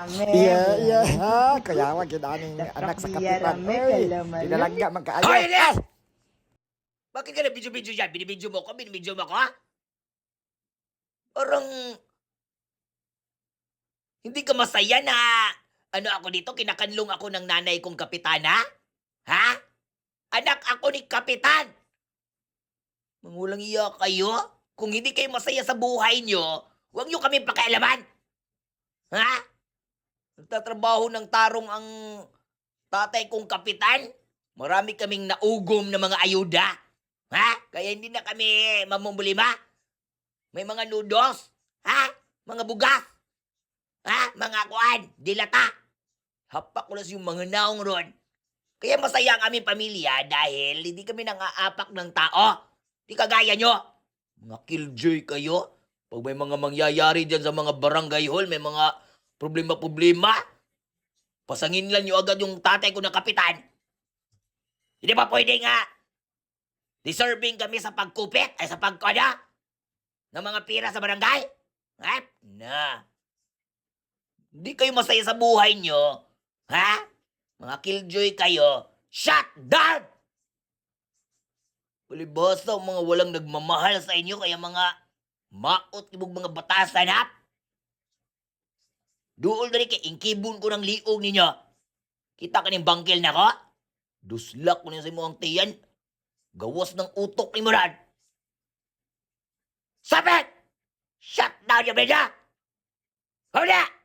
Iya, iya. Ha, kayawa gid aning anak sa kapitan. Oy, pinalangga man kaayo. Hoy, Elias! Bakit ka nabidyo-bidyo dyan? Binibidyo mo ko? Binibidyo mo ko, ha? Parang hindi ka masaya na ano ako dito, kinakanlong ako ng nanay kong kapitana? Ha? Anak ako ni kapitan! Mangulang iya kayo? Kung hindi kayo masaya sa buhay nyo, huwag nyo kami pakialaman! Ha? Nagtatrabaho ng tarong ang tatay kong kapitan? Marami kaming naugom na mga ayuda. Ha? Kaya hindi na kami mamumulima? May mga noodles? Ha? Mga bugas? Ha? Mga kuan? Dilata? Hapak ko lang yung mga naong ron. Kaya masaya ang aming pamilya dahil hindi kami nang-aapak ng tao. Di kagaya nyo. Mga killjoy kayo. Pag may mga mangyayari dyan sa mga barangay hall, may mga problema-problema, pasangin lang nyo agad yung tatay ko na kapitan. Hindi ba pwede nga deserving kami sa pagkupit ay sa pagkada ng mga pira sa barangay? Ha? Na. Hindi kayo masaya sa buhay nyo. Ha? Mga killjoy kayo. Shut down! Palibasa ang mga walang nagmamahal sa inyo kaya mga maot ibog mga batasan, ha? Duol na rin kay ingkibon ko ng liog ninyo. Kita ka ng bangkil na ko? Duslak ko niya sa imong tiyan. Gawas ng utok ni Murad. Sabit! Shut down yung beda! Hula!